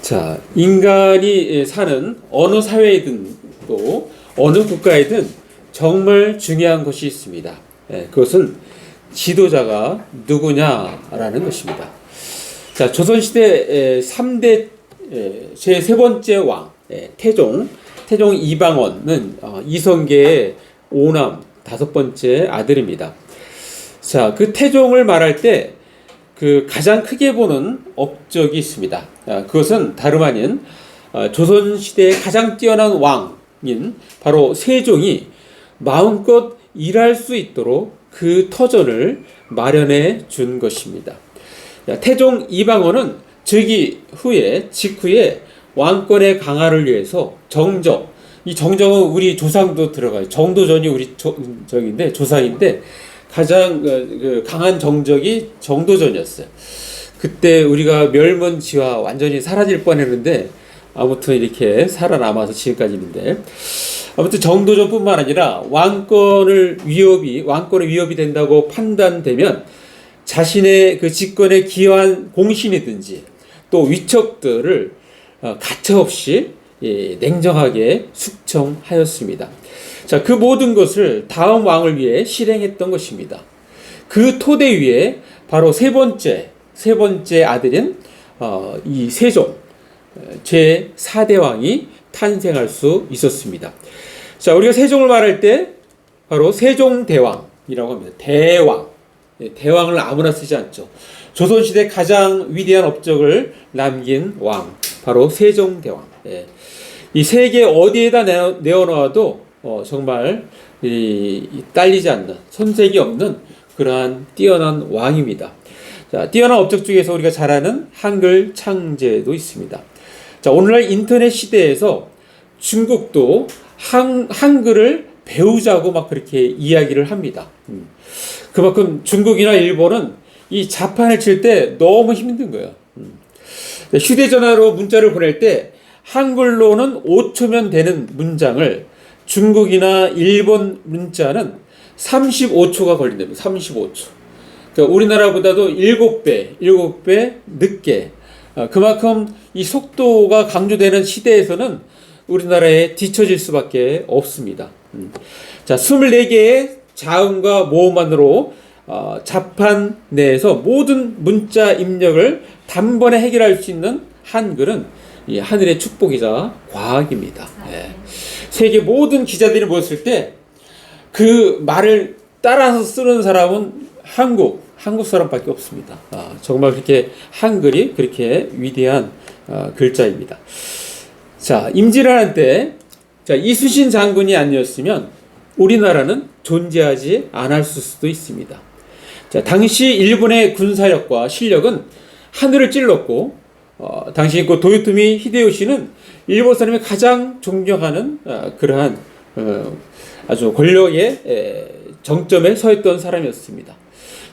자, 인간이 사는 어느 사회이든 또 어느 국가이든 정말 중요한 것이 있습니다. 그것은 지도자가 누구냐라는 것입니다. 자, 조선시대 3대 제3번째 왕 태종 이방원은 이성계의 오남 5번째 아들입니다. 자, 그 태종을 말할 때 그 가장 크게 보는 업적이 있습니다. 그것은 다름 아닌 조선시대의 가장 뛰어난 왕인 바로 세종이 마음껏 일할 수 있도록 그 터전을 마련해 준 것입니다. 태종 이방원은 직후에 왕권의 강화를 위해서 정적, 이 정적은 우리 조상도 들어가요. 정도전이 우리 조상인데 가장 강한 정적이 정도전이었어요. 그때 우리가 멸문지화 완전히 사라질 뻔했는데 아무튼 이렇게 살아남아서 지금까지 있는데, 아무튼 정도전뿐만 아니라 왕권의 위협이 된다고 판단되면 자신의 그 집권에 기여한 공신이든지 또 위척들을 가차없이 냉정하게 숙청하였습니다. 자, 그 모든 것을 다음 왕을 위해 실행했던 것입니다. 그 토대 위에 바로 세 번째 아들인 이 세종 제4대 왕이 탄생할 수 있었습니다. 자, 우리가 세종을 말할 때 바로 세종대왕이라고 합니다. 대왕을 아무나 쓰지 않죠. 조선시대 가장 위대한 업적을 남긴 왕, 바로 세종대왕. 이 세계 어디에다 내어놓아도 정말 딸리지 않는, 손색이 없는 그러한 뛰어난 왕입니다. 자, 뛰어난 업적 중에서 우리가 잘 아는 한글 창제도 있습니다. 자, 오늘날 인터넷 시대에서 중국도 한글을 배우자고 막 그렇게 이야기를 합니다. 그만큼 중국이나 일본은 이 자판을 칠 때 너무 힘든 거예요. 휴대전화로 문자를 보낼 때 한글로는 5초면 되는 문장을 중국이나 일본 문자는 35초가 걸린답니다. 35초. 그러니까 우리나라보다도 7배 늦게. 그만큼 이 속도가 강조되는 시대에서는 우리나라에 뒤처질 수밖에 없습니다. 자, 24개의 자음과 모음만으로 자판 내에서 모든 문자 입력을 단번에 해결할 수 있는 한글은 이 하늘의 축복이자 과학입니다. 세계 모든 기자들이 모였을 때 그 말을 따라서 쓰는 사람은 한국 사람밖에 없습니다. 정말 그렇게 한글이 그렇게 위대한 글자입니다. 자, 임진왜란 때 이순신 장군이 아니었으면 우리나라는 존재하지 않았을 수도 있습니다. 자, 당시 일본의 군사력과 실력은 하늘을 찔렀고, 당시 그 도요토미 히데요시는 일본 사람이 가장 존경하는 그러한 아주 권력의 정점에 서 있던 사람이었습니다.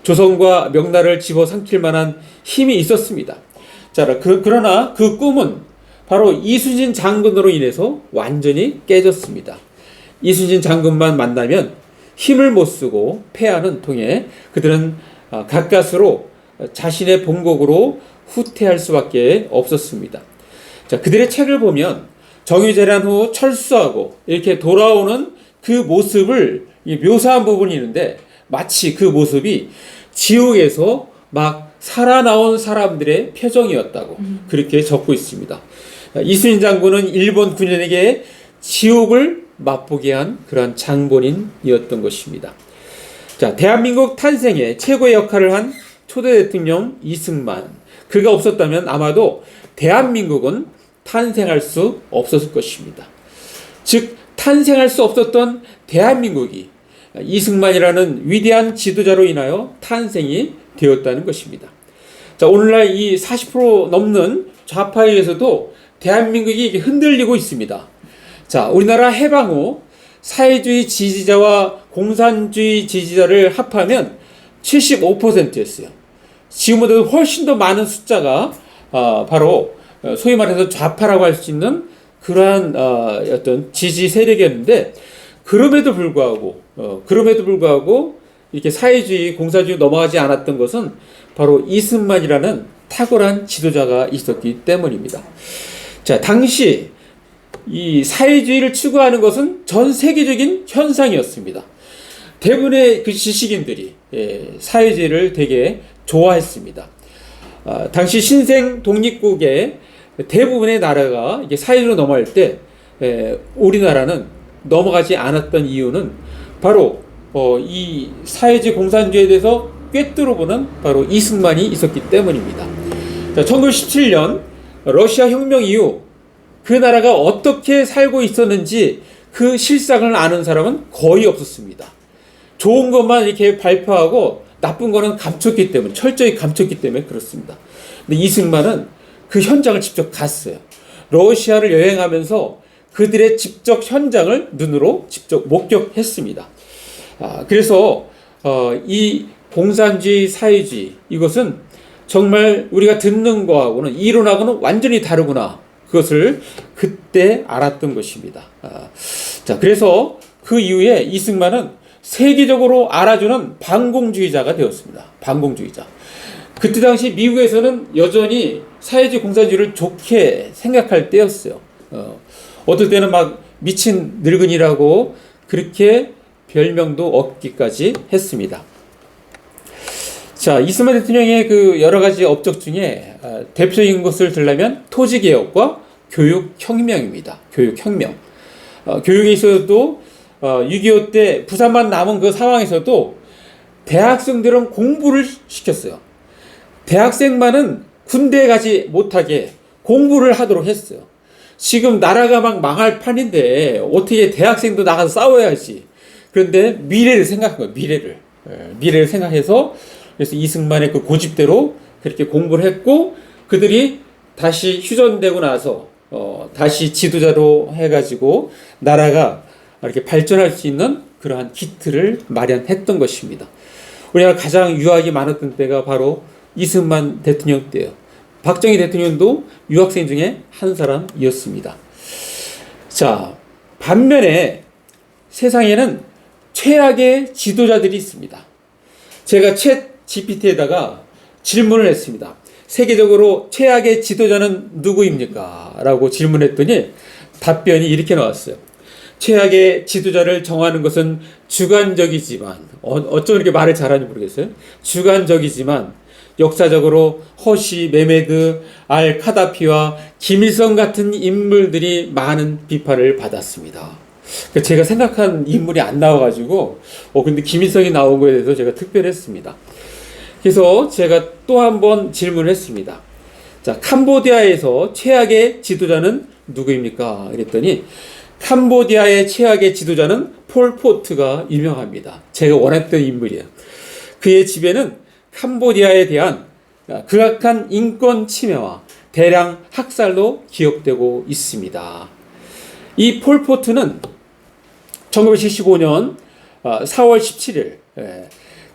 조선과 명나라를 집어삼킬 만한 힘이 있었습니다. 자, 그러나 그 꿈은 바로 이순신 장군으로 인해서 완전히 깨졌습니다. 이순신 장군만 만나면 힘을 못 쓰고 패하는 통에 그들은 가까스로 자신의 본국으로 후퇴할 수밖에 없었습니다. 자, 그들의 책을 보면 정유재란 후 철수하고 이렇게 돌아오는 그 모습을 묘사한 부분이 있는데, 마치 그 모습이 지옥에서 막 살아나온 사람들의 표정이었다고 그렇게 적고 있습니다. 이순신 장군은 일본 군인에게 지옥을 맛보게 한 그러한 장본인이었던 것입니다. 자, 대한민국 탄생에 최고의 역할을 한 초대 대통령 이승만, 그가 없었다면 아마도 대한민국은 탄생할 수 없었을 것입니다. 즉, 탄생할 수 없었던 대한민국이 이승만이라는 위대한 지도자로 인하여 탄생이 되었다는 것입니다. 자, 오늘날 이 40% 넘는 좌파에 의해서도 대한민국이 흔들리고 있습니다. 자, 우리나라 해방 후 사회주의 지지자와 공산주의 지지자를 합하면 75%였어요. 지금보다 훨씬 더 많은 숫자가 바로 소위 말해서 좌파라고 할 수 있는 그러한 어떤 지지 세력이었는데, 그럼에도 불구하고 이렇게 사회주의, 공산주의 넘어가지 않았던 것은 바로 이승만이라는 탁월한 지도자가 있었기 때문입니다. 자, 당시 이 사회주의를 추구하는 것은 전 세계적인 현상이었습니다. 대부분의 그 지식인들이 사회주의를 되게 좋아했습니다. 당시 신생 독립국의 대부분의 나라가 이게 사회주의로 넘어갈 때 우리나라는 넘어가지 않았던 이유는 바로 이 사회주의 공산주의에 대해서 꿰뚫어보는 바로 이승만이 있었기 때문입니다. 자, 1917년 러시아 혁명 이후 그 나라가 어떻게 살고 있었는지 그 실상을 아는 사람은 거의 없었습니다. 좋은 것만 이렇게 발표하고 나쁜 거는 감췄기 때문에, 철저히 감췄기 때문에 그렇습니다. 근데 이승만은 그 현장을 직접 갔어요. 러시아를 여행하면서 그들의 직접 현장을 눈으로 직접 목격했습니다. 그래서 이 공산주의, 사회주의, 이것은 정말 우리가 듣는 거하고는 이론하고는 완전히 다르구나. 그것을 그때 알았던 것입니다. 자, 그래서 그 이후에 이승만은 세계적으로 알아주는 반공주의자가 되었습니다. 반공주의자. 그때 당시 미국에서는 여전히 사회주의 공산주의를 좋게 생각할 때였어요. 어떨 때는 막 미친 늙은이라고 그렇게 별명도 얻기까지 했습니다. 자, 이승만 대통령의 그 여러 가지 업적 중에 대표적인 것을 들려면 토지개혁과 교육혁명입니다. 교육혁명. 교육에 있어도 6.25 때 부산만 남은 그 상황에서도 대학생들은 공부를 시켰어요. 대학생만은 군대에 가지 못하게 공부를 하도록 했어요. 지금 나라가 막 망할 판인데 어떻게 대학생도 나가서 싸워야지. 그런데 미래를 생각한 거예요. 미래를 생각해서 그래서 이승만의 그 고집대로 그렇게 공부를 했고 그들이 다시 휴전되고 나서 다시 지도자로 해가지고 나라가 이렇게 발전할 수 있는 그러한 기틀을 마련했던 것입니다. 우리가 가장 유학이 많았던 때가 바로 이승만 대통령 때예요. 박정희 대통령도 유학생 중에 한 사람이었습니다. 자, 반면에 세상에는 최악의 지도자들이 있습니다. 제가 챗 GPT에다가 질문을 했습니다. 세계적으로 최악의 지도자는 누구입니까? 라고 질문했더니 답변이 이렇게 나왔어요. 최악의 지도자를 정하는 것은 주관적이지만 어쩜 이렇게 말을 잘하는지 모르겠어요. 주관적이지만 역사적으로 허시, 메메드, 알 카다피와 김일성 같은 인물들이 많은 비판을 받았습니다. 제가 생각한 인물이 안 나와가지고 근데 김일성이 나온 거에 대해서 제가 특별했습니다. 그래서 제가 또 한 번 질문을 했습니다. 자, 캄보디아에서 최악의 지도자는 누구입니까? 그랬더니 캄보디아의 최악의 지도자는 폴포트가 유명합니다. 제가 원했던 인물이에요. 그의 집에는 캄보디아에 대한 극악한 인권 침해와 대량 학살로 기억되고 있습니다. 이 폴포트는 1975년 4월 17일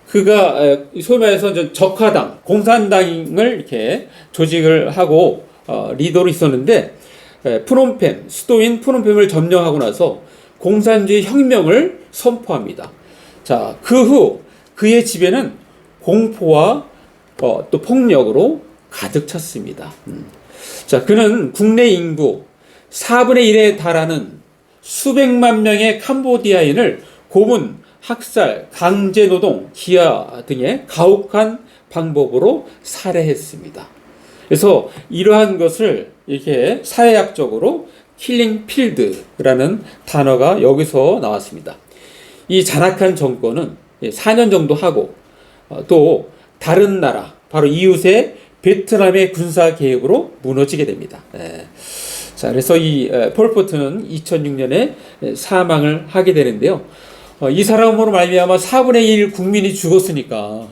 그가 소위 말해서 적화당, 공산당을 이렇게 조직을 하고 리더로 있었는데 프놈펜, 수도인 프놈펜을 점령하고 나서 공산주의 혁명을 선포합니다. 자, 그 후 그의 집에는 공포와 또 폭력으로 가득 찼습니다. 자, 그는 국내 인구 4분의 1에 달하는 수백만 명의 캄보디아인을 고문, 학살, 강제노동, 기아 등의 가혹한 방법으로 살해했습니다. 그래서 이러한 것을 이렇게 사회학적으로 킬링 필드라는 단어가 여기서 나왔습니다. 이 잔악한 정권은 4년 정도 하고 또 다른 나라, 바로 이웃의 베트남의 군사 개입으로 무너지게 됩니다. 자, 그래서 이 폴포트는 2006년에 사망을 하게 되는데요. 이 사람으로 말미암아 4분의 1 국민이 죽었으니까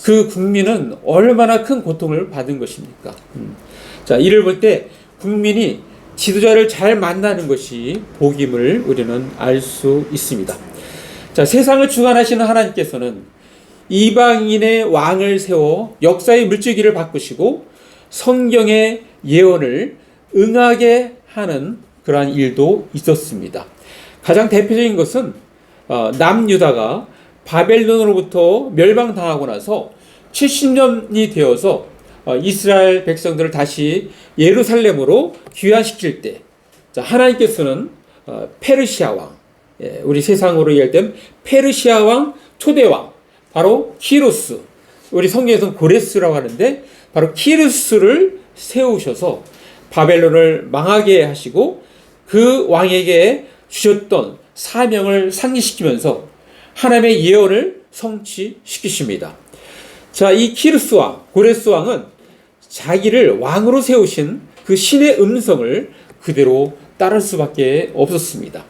그 국민은 얼마나 큰 고통을 받은 것입니까? 자, 이를 볼 때 국민이 지도자를 잘 만나는 것이 복임을 우리는 알 수 있습니다. 자, 세상을 주관하시는 하나님께서는 이방인의 왕을 세워 역사의 물줄기를 바꾸시고 성경의 예언을 응하게 하는 그러한 일도 있었습니다. 가장 대표적인 것은 남유다가 바벨론으로부터 멸망당하고 나서 70년이 되어서 이스라엘 백성들을 다시 예루살렘으로 귀환시킬 때, 자, 하나님께서는 페르시아 왕, 우리 세상으로 이해할 때 페르시아 왕 초대 왕, 바로 키루스, 우리 성경에서는 고레스라고 하는데 바로 키루스를 세우셔서 바벨론을 망하게 하시고 그 왕에게 주셨던 사명을 상기시키면서 하나님의 예언을 성취시키십니다. 자, 이 키루스 왕, 고레스 왕은 자기를 왕으로 세우신 그 신의 음성을 그대로 따를 수밖에 없었습니다.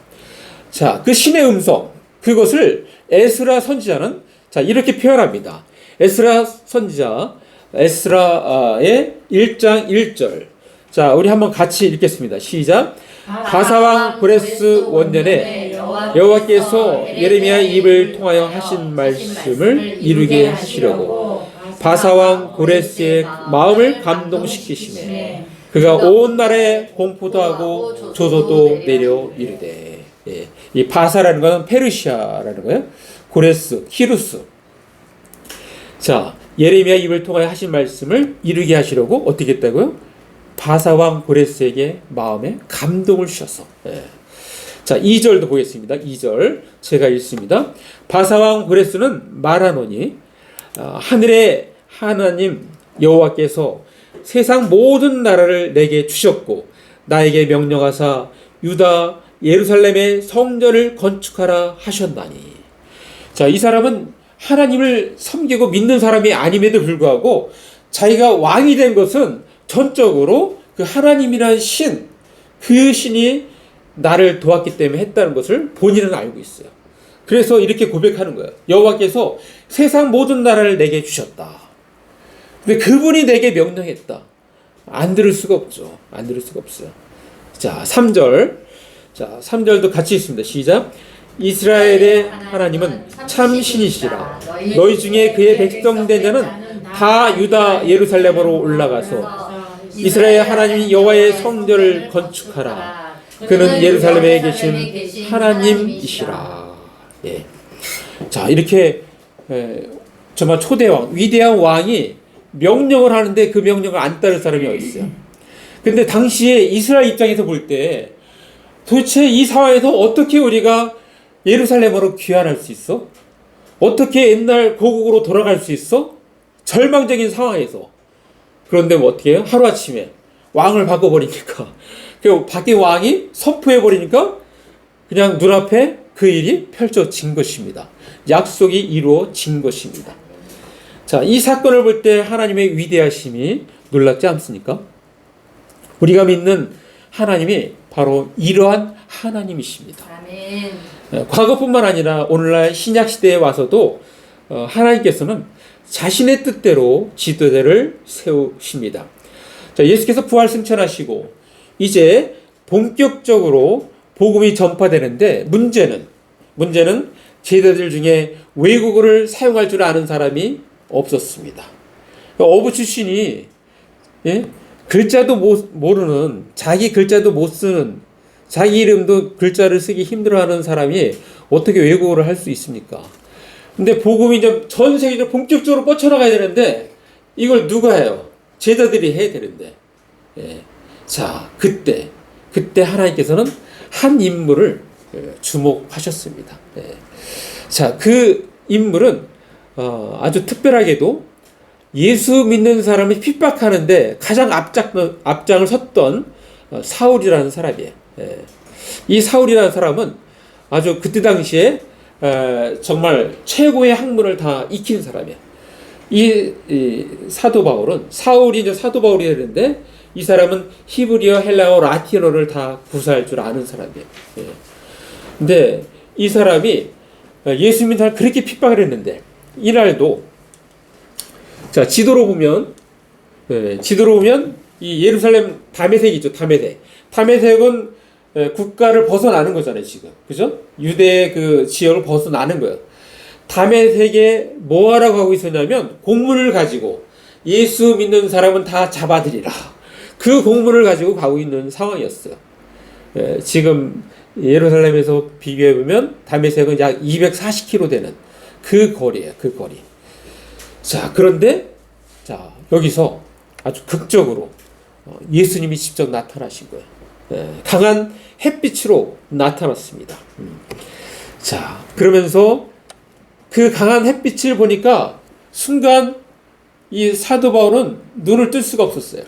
자, 그 신의 음성, 그것을 에스라 선지자는 자, 이렇게 표현합니다. 에스라 선지자, 에스라의 1장 1절. 자, 우리 한번 같이 읽겠습니다. 시작. 바사왕 고레스 원년에 여호와께서 예레미야의 입을 통하여 하신 말씀을 이루게 하시려고 바사왕 고레스의 마음을 감동시키시매 그가 온 나라에 공포도 하고 조소도 내려 이르되. 예, 이 바사라는 것은 페르시아라는 거예요. 고레스, 키루스. 자, 예레미야 입을 통하여 하신 말씀을 이루게 하시려고 어떻게 했다고요? 바사왕 고레스에게 마음에 감동을 주셔서. 예. 자, 2절도 보겠습니다. 2절 제가 읽습니다. 바사왕 고레스는 말하노니 하늘의 하나님 여호와께서 세상 모든 나라를 내게 주셨고 나에게 명령하사 유다 예루살렘의 성전을 건축하라 하셨나니. 자, 이 사람은 하나님을 섬기고 믿는 사람이 아님에도 불구하고 자기가 왕이 된 것은 전적으로 그 하나님이라는 신, 그 신이 나를 도왔기 때문에 했다는 것을 본인은 알고 있어요. 그래서 이렇게 고백하는 거예요. 여호와께서 세상 모든 나라를 내게 주셨다. 근데 그분이 내게 명령했다. 안 들을 수가 없죠. 안 들을 수가 없어요. 자, 3절. 자, 3절도 같이 있습니다. 시작. 이스라엘의 하나님은 참 신이시라. 너희 중에 그의 백성 된 자는 다 유다 예루살렘으로 올라가서 이스라엘 하나님 여호와의 성전을 건축하라. 그는 예루살렘에 계신 하나님이시라. 예. 자, 이렇게 정말 초대왕, 위대한 왕이 명령을 하는데 그 명령을 안 따를 사람이 어디 있어요? 근데 당시에 이스라엘 입장에서 볼 때 도대체 이 상황에서 어떻게 우리가 예루살렘으로 귀환할 수 있어? 어떻게 옛날 고국으로 돌아갈 수 있어? 절망적인 상황에서. 그런데 뭐 어떻게 해요? 하루아침에 왕을 바꿔버리니까, 그 바뀐 왕이 선포해버리니까 그냥 눈앞에 그 일이 펼쳐진 것입니다. 약속이 이루어진 것입니다. 자, 이 사건을 볼 때 하나님의 위대하심이 놀랍지 않습니까? 우리가 믿는 하나님이 바로 이러한 하나님이십니다. 아멘. 과거뿐만 아니라 오늘날 신약시대에 와서도 하나님께서는 자신의 뜻대로 지도자를 세우십니다. 자, 예수께서 부활 승천하시고 이제 본격적으로 복음이 전파되는데 문제는 제자들 중에 외국어를 사용할 줄 아는 사람이 없었습니다. 어부 출신이, 예? 글자도 모르는, 자기 글자도 못 쓰는, 자기 이름도 글자를 쓰기 힘들어하는 사람이 어떻게 외국어를 할 수 있습니까? 근데 복음이 이제 전 세계적으로 본격적으로 뻗쳐나가야 되는데 이걸 누가 해요? 제자들이 해야 되는데. 예. 자, 그때 하나님께서는 한 인물을 주목하셨습니다. 예. 자, 그 인물은 아주 특별하게도 예수 믿는 사람이 핍박하는데 가장 앞장을 섰던 사울이라는 사람이에요. 예. 이 사울이라는 사람은 아주 그때 당시에 정말 최고의 학문을 다 익힌 사람이에요. 이 사도 바울은, 사울이 이제 사도 바울이 되는데 이 사람은 히브리어, 헬라어, 라틴어를 다 구사할 줄 아는 사람이에요. 예. 근데 이 사람이 예수 믿는 사람을 그렇게 핍박을 했는데 이날도, 자, 지도로 보면 이 예루살렘 다메섹이 있죠. 다메섹은 국가를 벗어나는 거잖아요, 지금. 그죠? 유대의 그 지역을 벗어나는 거예요. 다메섹에 뭐 하라고 하고 있었냐면 공문을 가지고 예수 믿는 사람은 다 잡아들이라. 그 공문을 가지고 가고 있는 상황이었어요. 지금 예루살렘에서 비교해보면 다메섹은 약 240km 되는 그 거리예요. 그 거리. 자, 그런데 자, 여기서 아주 극적으로 예수님이 직접 나타나신 거예요. 강한 햇빛으로 나타났습니다. 자, 그러면서 그 강한 햇빛을 보니까 순간 이 사도 바울은 눈을 뜰 수가 없었어요.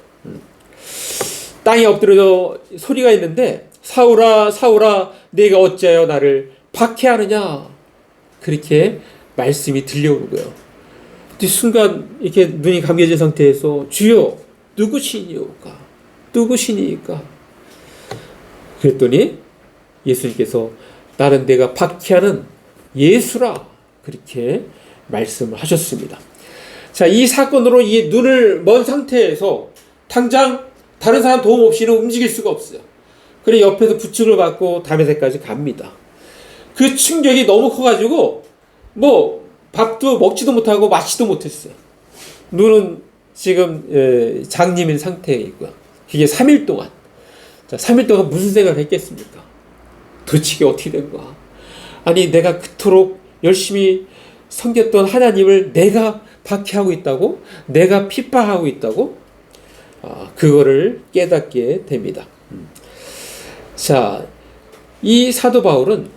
땅에 엎드려 소리가 있는데 사울아 사울아 내가 어찌하여 나를 박해하느냐, 그렇게 말씀이 들려오는 거예요. 순간 이렇게 눈이 감겨진 상태에서 주여 누구시니까 누구시니까 그랬더니 예수님께서 나는 내가 박해하는 예수라, 그렇게 말씀을 하셨습니다. 자, 이 사건으로 이 눈을 먼 상태에서 당장 다른 사람 도움 없이는 움직일 수가 없어요. 그래 옆에서 부축을 받고 다메섹까지 갑니다. 그 충격이 너무 커가지고 뭐 밥도 먹지도 못하고 마시지도 못했어요. 눈은 지금 장님인 상태에 있고요. 이게 3일 동안. 자, 3일 동안 무슨 생각을 했겠습니까? 도대체 이게 어떻게 된 거야? 아니 내가 그토록 열심히 섬겼던 하나님을 내가 박해하고 있다고? 내가 핍박하고 있다고? 그거를 깨닫게 됩니다. 자, 이 사도 바울은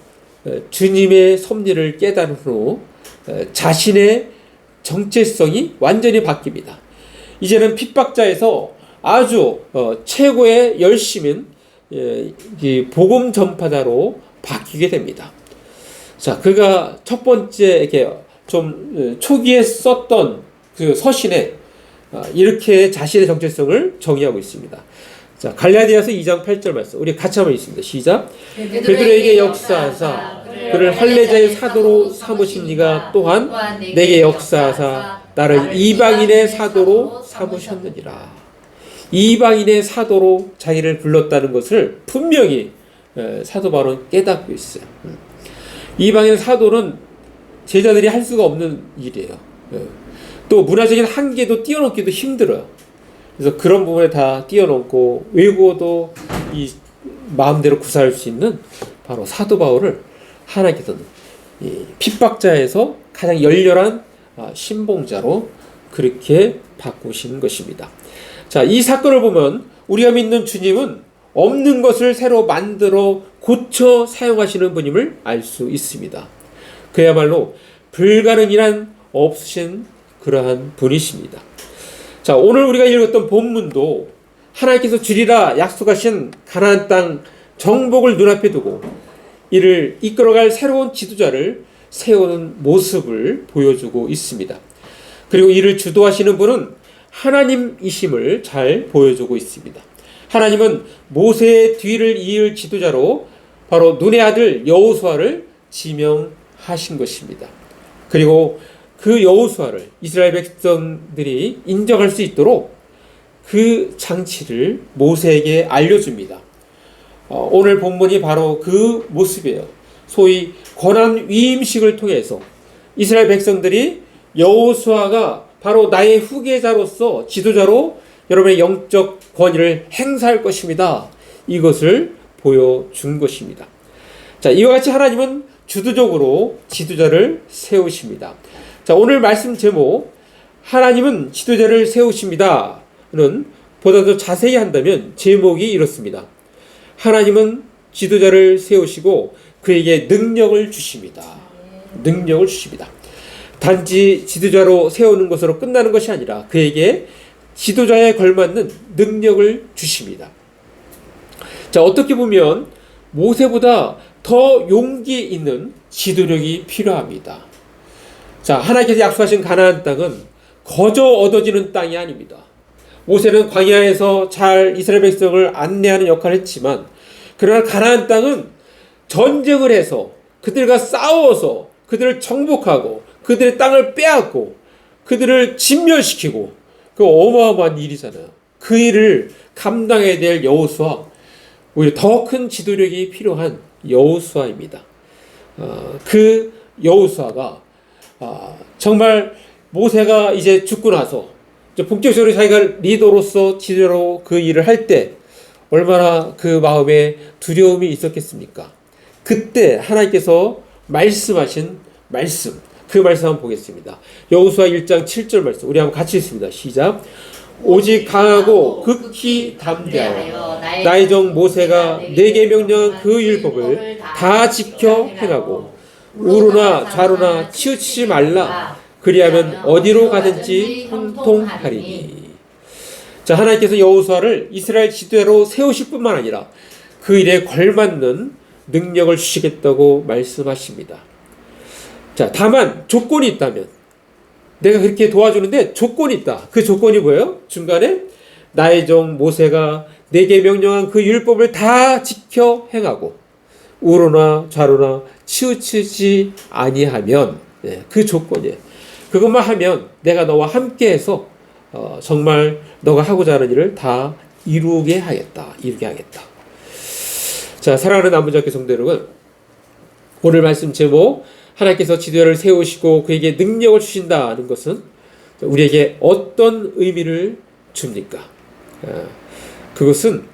주님의 섭리를 깨달은 후 자신의 정체성이 완전히 바뀝니다. 이제는 핍박자에서 아주 최고의 열심인 복음 전파자로 바뀌게 됩니다. 자, 그가 첫 번째 이렇게 좀 초기에 썼던 그 서신에 이렇게 자신의 정체성을 정의하고 있습니다. 자, 갈라디아서 2장 8절 말씀 우리 같이 한번 읽습니다. 시작. 베드로에게 역사하사 그를 할례자의 사도로 삼으신 이가 또한 내게 역사하사 나를 이방인의 사도로 삼으셨느니라. 이방인의 사도로 자기를 불렀다는 것을 분명히 사도 바울은 깨닫고 있어요. 이방인 사도는 제자들이 할 수가 없는 일이에요. 또 문화적인 한계도 뛰어넘기도 힘들어요. 그래서 그런 부분에 다 뛰어넘고 외국어도 이 마음대로 구사할 수 있는 바로 사도 바울을 하나님께서는 이 핍박자에서 가장 열렬한 신봉자로 그렇게 바꾸시는 것입니다. 자, 이 사건을 보면 우리가 믿는 주님은 없는 것을 새로 만들어 고쳐 사용하시는 분임을 알 수 있습니다. 그야말로 불가능이란 없으신 그러한 분이십니다. 자, 오늘 우리가 읽었던 본문도 하나님께서 주리라 약속하신 가나안 땅 정복을 눈앞에 두고 이를 이끌어갈 새로운 지도자를 세우는 모습을 보여주고 있습니다. 그리고 이를 주도하시는 분은 하나님이심을 잘 보여주고 있습니다. 하나님은 모세의 뒤를 이을 지도자로 바로 눈의 아들 여호수아를 지명하신 것입니다. 그리고 그 여호수아를 이스라엘 백성들이 인정할 수 있도록 그 장치를 모세에게 알려줍니다. 오늘 본문이 바로 그 모습이에요. 소위 권한 위임식을 통해서 이스라엘 백성들이 여호수아가 바로 나의 후계자로서 지도자로 여러분의 영적 권위를 행사할 것입니다. 이것을 보여준 것입니다. 자, 이와 같이 하나님은 주도적으로 지도자를 세우십니다. 자, 오늘 말씀 제목 하나님은 지도자를 세우십니다는 보다 더 자세히 한다면 제목이 이렇습니다. 하나님은 지도자를 세우시고 그에게 능력을 주십니다. 능력을 주십니다. 단지 지도자로 세우는 것으로 끝나는 것이 아니라 그에게 지도자에 걸맞는 능력을 주십니다. 자, 어떻게 보면 모세보다 더 용기 있는 지도력이 필요합니다. 자, 하나님께서 약속하신 가나안 땅은 거저 얻어지는 땅이 아닙니다. 모세는 광야에서 잘 이스라엘 백성을 안내하는 역할을 했지만 그러나 가나안 땅은 전쟁을 해서 그들과 싸워서 그들을 정복하고 그들의 땅을 빼앗고 그들을 진멸시키고 그 어마어마한 일이잖아요. 그 일을 감당해야 될 여호수아, 오히려 더 큰 지도력이 필요한 여호수아입니다. 그 여호수아가 정말 모세가 이제 죽고 나서 본격적으로 자기가 리더로서 지도자로 그 일을 할 때 얼마나 그 마음에 두려움이 있었겠습니까? 그때 하나님께서 말씀하신 말씀, 그 말씀 한번 보겠습니다. 여호수아 1장 7절 말씀 우리 한번 같이 읽습니다. 시작. 오직 강하고 극히 담대하여 나의 종 모세가 내게 명령한 그 율법을 다 지켜 행하고 우로나 좌로나 치우치지 말라. 그리하면 어디로 가든지 형통하리니. 자, 하나님께서 여호수아를 이스라엘 지도자로 세우실 뿐만 아니라 그 일에 걸맞는 능력을 주시겠다고 말씀하십니다. 자, 다만 조건이 있다면, 내가 그렇게 도와주는데 조건이 있다. 그 조건이 뭐예요? 중간에 나의 종 모세가 내게 명령한 그 율법을 다 지켜 행하고 우로나 좌로나 치우치지 아니하면, 그 조건이에요. 그것만 하면 내가 너와 함께해서 정말 너가 하고자 하는 일을 다 이루게 하겠다. 자, 사랑하는 남부장교 성도 여러분, 오늘 말씀 제목, 하나님께서 지도자를 세우시고 그에게 능력을 주신다는 것은 우리에게 어떤 의미를 줍니까? 그것은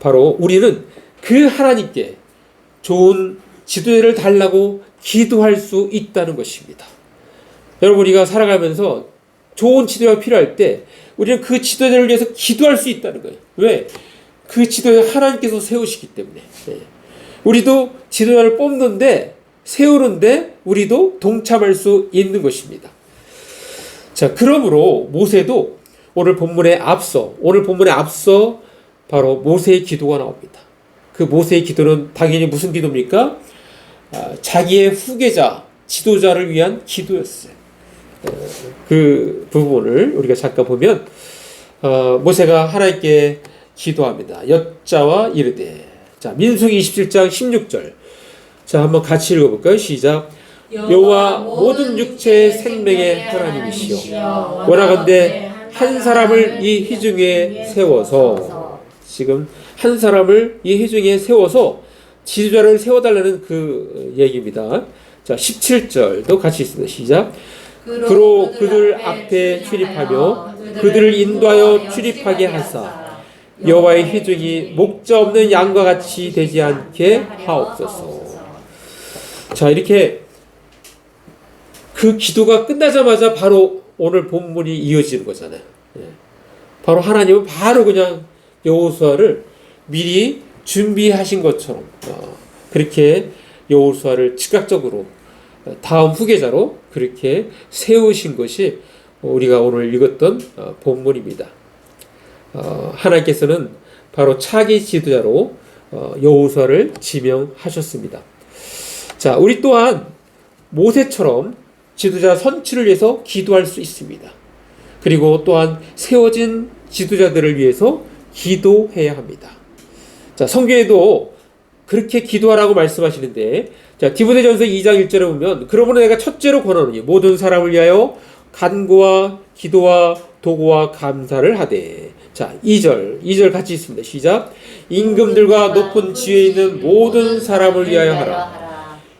바로 우리는 그 하나님께 좋은 지도자를 달라고 기도할 수 있다는 것입니다. 여러분, 우리가 살아가면서 좋은 지도자가 필요할 때 우리는 그 지도자를 위해서 기도할 수 있다는 거예요. 왜? 그 지도자 하나님께서 세우시기 때문에. 우리도 지도자를 뽑는데, 세우는데 우리도 동참할 수 있는 것입니다. 자, 그러므로 모세도 오늘 본문에 앞서 바로 모세의 기도가 나옵니다. 그 모세의 기도는 당연히 무슨 기도입니까? 자기의 후계자, 지도자를 위한 기도였어요. 그 부분을 우리가 잠깐 보면 모세가 하나님께 기도합니다. 여짜와 이르되. 자, 민수기 27장 16절. 자, 한번 같이 읽어볼까요? 시작. 여호와 모든 육체의 생명의 하나님이시여 원하건대 한 사람을 이 회중에 세워서, 지금 한 사람을 이 회중에 세워서 지도자를 세워달라는 그 얘기입니다. 자, 17절도 같이 있습니다. 시작. 그로 그들 앞에 출입하며 그들을 인도하여 출입하게 하사 여호와의 회중이 목자 없는 양과 같이 되지 않게 하옵소서. 자, 이렇게 그 기도가 끝나자마자 바로 오늘 본문이 이어지는 거잖아요. 바로 하나님은 바로 그냥 여호수아를 미리 준비하신 것처럼 그렇게 여호수아를 즉각적으로 다음 후계자로 그렇게 세우신 것이 우리가 오늘 읽었던 본문입니다. 하나님께서는 바로 차기 지도자로 여호수아를 지명하셨습니다. 자, 우리 또한 모세처럼 지도자 선출을 위해서 기도할 수 있습니다. 그리고 또한 세워진 지도자들을 위해서 기도해야 합니다. 자, 성경에도 그렇게 기도하라고 말씀하시는데, 자, 디모데전서 2장 1절에 보면 그러므로 내가 첫째로 권하노니 모든 사람을 위하여 간구와 기도와 도구와 감사를 하되. 자, 2절 같이 있습니다. 시작. 임금들과 높은 지위에 있는 모든 사람을 위하여 하라.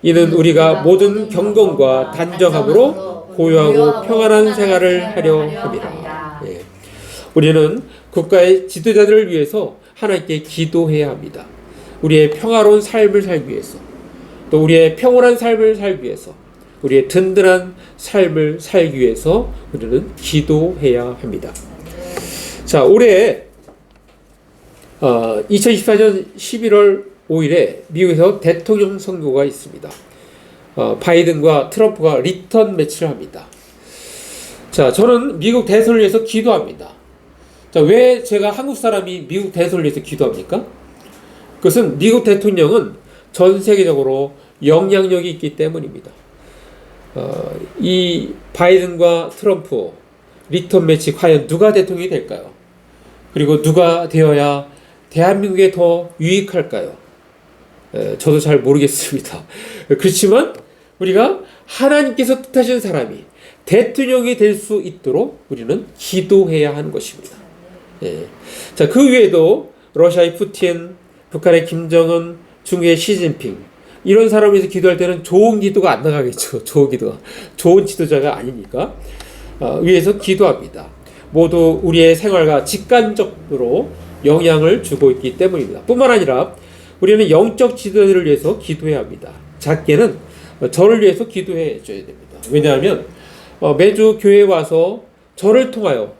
이는 우리가 모든 경건과 단정함으로 고요하고 평안한 생활을 하려 함이라. 우리는 국가의 지도자들을 위해서 하나님께 기도해야 합니다. 우리의 평화로운 삶을 살기 위해서, 또 우리의 평온한 삶을 살기 위해서, 우리의 든든한 삶을 살기 위해서 우리는 기도해야 합니다. 자, 올해 2024년 11월 5일에 미국에서 대통령 선거가 있습니다. 바이든과 트럼프가 리턴 매치를 합니다. 자, 저는 미국 대선을 위해서 기도합니다. 자, 왜 제가 한국 사람이 미국 대선을 위해서 기도합니까? 그것은 미국 대통령은 전 세계적으로 영향력이 있기 때문입니다. 이 바이든과 트럼프 리턴 매치, 과연 누가 대통령이 될까요? 그리고 누가 되어야 대한민국에 더 유익할까요? 저도 잘 모르겠습니다. 그렇지만 우리가 하나님께서 뜻하신 사람이 대통령이 될 수 있도록 우리는 기도해야 하는 것입니다. 자, 그 외에도 러시아의 푸틴, 북한의 김정은, 중국의 시진핑, 이런 사람을 위해서 기도할 때는 좋은 기도가 안 나가겠죠. 좋은 지도자가 아니니까 위해서 기도합니다. 모두 우리의 생활과 직간접으로 영향을 주고 있기 때문입니다. 뿐만 아니라 우리는 영적 지도자들을 위해서 기도해야 합니다. 작게는 저를 위해서 기도해 줘야 됩니다. 왜냐하면 매주 교회에 와서 저를 통하여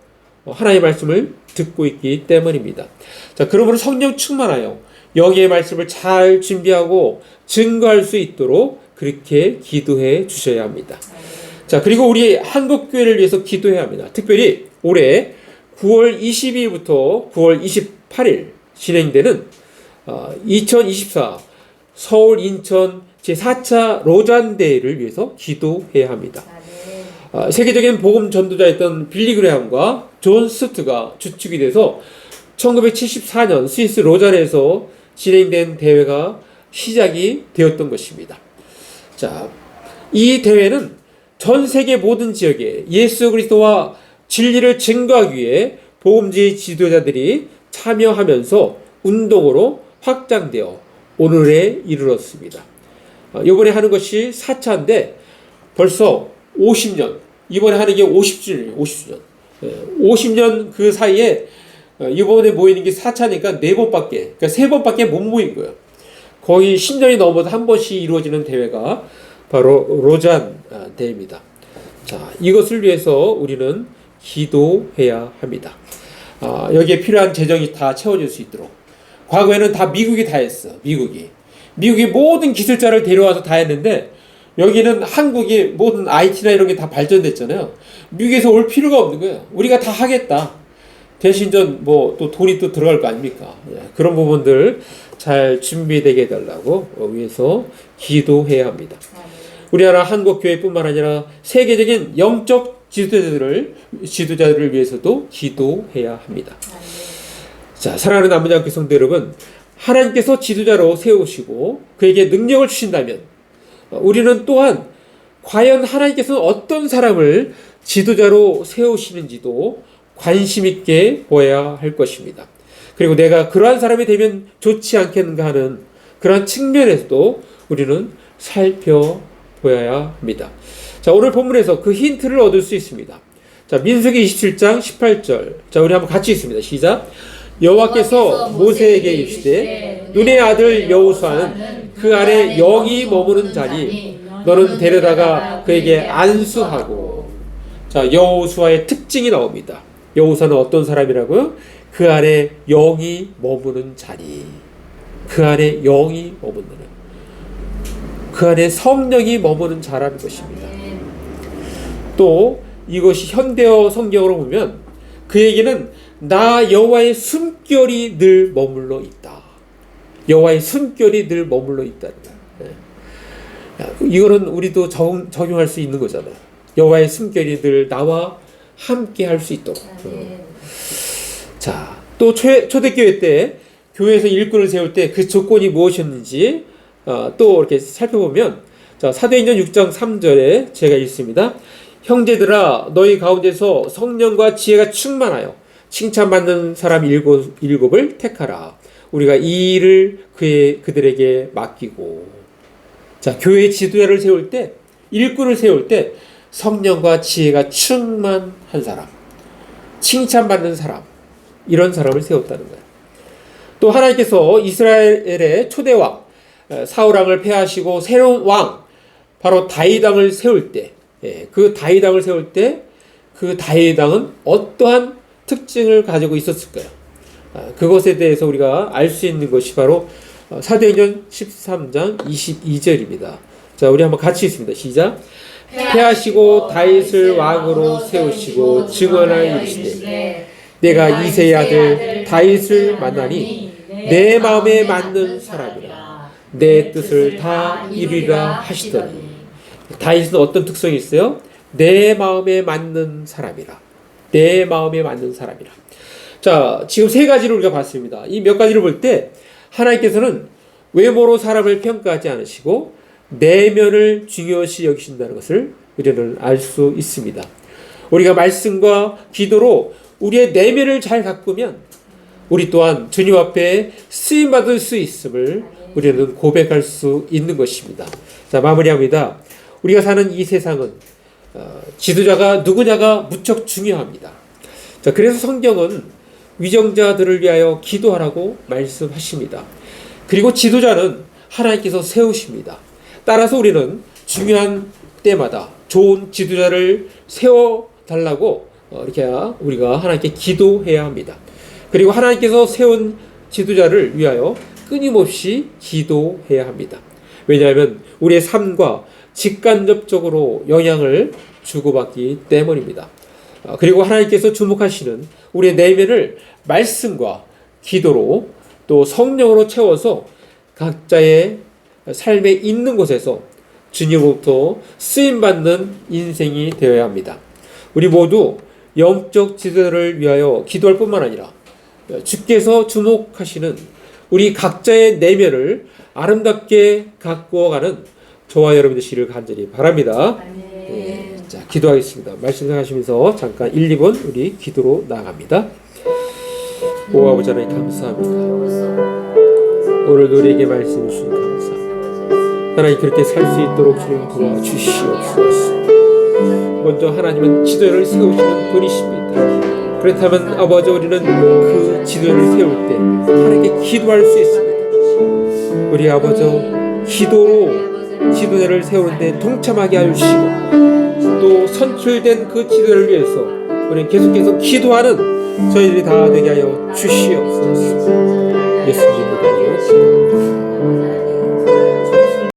하나님의 말씀을 듣고 있기 때문입니다. 자, 그러므로 성령 충만하여 여기의 말씀을 잘 준비하고 증거할 수 있도록 그렇게 기도해 주셔야 합니다. 자, 그리고 우리 한국교회를 위해서 기도해야 합니다. 특별히 올해 9월 22일부터 9월 28일 진행되는 2024 서울 인천 제4차 로잔대회를 위해서 기도해야 합니다. 세계적인 복음 전도자였던 빌리 그레함과 존 스투가 주축이 돼서 1974년 스위스 로잔에서 진행된 대회가 시작이 되었던 것입니다. 자, 이 대회는 전 세계 모든 지역에 예수 그리스도와 진리를 증거하기 위해 복음주의 지도자들이 참여하면서 운동으로 확장되어 오늘에 이르렀습니다. 이번에 하는 것이 4차인데 벌써 50년, 이번에 하는 게 50주년이에요. 50주년. 50년 그 사이에 이번에 모이는 게 4차니까 4번밖에, 그러니까 3번밖에 못 모인 거예요. 거의 10년이 넘어도 한 번씩 이루어지는 대회가 바로 로잔 대회입니다. 자, 이것을 위해서 우리는 기도해야 합니다. 여기에 필요한 재정이 다 채워질 수 있도록. 과거에는 다 미국이 다 했어. 미국이 모든 기술자를 데려와서 다 했는데 여기는 한국이 모든 IT나 이런 게 다 발전됐잖아요. 미국에서 올 필요가 없는 거예요. 우리가 다 하겠다. 대신 또 돈이 또 들어갈 거 아닙니까? 그런 부분들 잘 준비되게 해달라고 위해서 기도해야 합니다. 우리나라 한국교회뿐만 아니라 세계적인 영적 지도자들을 위해서도 기도해야 합니다. 자, 사랑하는 남부장학교 성도 여러분, 하나님께서 지도자로 세우시고 그에게 능력을 주신다면 우리는 또한 과연 하나님께서는 어떤 사람을 지도자로 세우시는지도 관심 있게 보아야 할 것입니다. 그리고 내가 그러한 사람이 되면 좋지 않겠는가 하는 그러한 측면에서도 우리는 살펴보아야 합니다. 자, 오늘 본문에서 그 힌트를 얻을 수 있습니다. 자, 민수기 27장 18절. 자, 우리 한번 같이 읽습니다. 시작. 여호와께서 모세에게 이르시되 눈의 아들 여호수아는 그 아래 영이 머무는 자니 너는 데려다가 그에게 안수하고. 자, 여호수아의 특징이 나옵니다. 여호수아는 어떤 사람이라고요? 그 안에 영이 머무는 자리. 그 안에 영이 머무는, 그 안에 성령이 머무는 자라는 것입니다. 또 이것이 현대어 성경으로 보면 그에게는 나 여호와의 숨결이 늘 머물러 있다. 여호와의 숨결이 늘 머물러 있다는 거예요. 이거는 우리도 적용할 수 있는 거잖아요. 여호와의 숨결이 늘 나와 함께 할 수 있도록. 자, 또 초대교회 때 교회에서 일꾼을 세울 때 그 조건이 무엇이었는지 또 이렇게 살펴보면, 자, 사도행전 6장 3절에 제가 읽습니다. 형제들아, 너희 가운데서 성령과 지혜가 충만하여 칭찬받는 사람 일곱을 택하라. 우리가 이 일을 그들에게 맡기고. 자, 교회 지도자를 세울 때, 일꾼을 세울 때 성령과 지혜가 충만한 사람, 칭찬받는 사람, 이런 사람을 세웠다는 거예요. 또 하나님께서 이스라엘의 초대왕 사울왕을 폐하시고 새로운 왕 바로 다윗왕을 세울 때, 그 다윗왕을 세울 때 그 다윗왕은 어떠한 특징을 가지고 있었을까요? 그것에 대해서 우리가 알 수 있는 것이 바로 사도행전 13장 22절입니다. 자, 우리 한번 같이 읽습니다. 시작. 폐하시고 다윗을 왕으로 세우시고 증언하여 이르시되 내가 이새의 아들 다윗을 만나니 내 마음에 맞는 사람이라 내 뜻을 다 이루리라 하시더니. 다윗은 어떤 특성이 있어요? 내 마음에 맞는 사람이라. 내 마음에 맞는 사람이라. 자, 지금 세 가지를 우리가 봤습니다. 이 몇 가지를 볼 때 하나님께서는 외모로 사람을 평가하지 않으시고 내면을 중요시 여기신다는 것을 우리는 알 수 있습니다. 우리가 말씀과 기도로 우리의 내면을 잘 가꾸면 우리 또한 주님 앞에 쓰임받을 수 있음을 우리는 고백할 수 있는 것입니다. 자, 마무리합니다. 우리가 사는 이 세상은 지도자가 누구냐가 무척 중요합니다. 자, 그래서 성경은 위정자들을 위하여 기도하라고 말씀하십니다. 그리고 지도자는 하나님께서 세우십니다. 따라서 우리는 중요한 때마다 좋은 지도자를 세워달라고 이렇게 우리가 하나님께 기도해야 합니다. 그리고 하나님께서 세운 지도자를 위하여 끊임없이 기도해야 합니다. 왜냐하면 우리의 삶과 직간접적으로 영향을 주고받기 때문입니다. 그리고 하나님께서 주목하시는 우리의 내면을 말씀과 기도로 또 성령으로 채워서 각자의 삶에 있는 곳에서 주님으로부터 쓰임받는 인생이 되어야 합니다. 우리 모두 영적 지도를 위하여 기도할 뿐만 아니라 주께서 주목하시는 우리 각자의 내면을 아름답게 가꾸어가는 저와 여러분 되시기를 간절히 바랍니다. 네, 자, 기도하겠습니다. 말씀 생각하시면서 잠깐 1, 2분 우리 기도로 나아갑니다. 오 아버지 하나님 감사합니다. 오늘도 우리에게 말씀 주시니 감사합니다. 하나님 그렇게 살 수 있도록 주님 도와주시옵소서. 먼저 하나님은 지도를 세우시는 분이십니다. 그렇다면 아버지 우리는 그 지도를 세울 때 하나님께 기도할 수 있습니다. 우리 아버지 기도로 지도자를 세우는데 동참하게 해주시고 또 선출된 그 지도를 위해서 우리는 계속해서 기도하는 저희들이 다 되게 하여 주시옵소서. 예수님의 이름으로 기도합니다.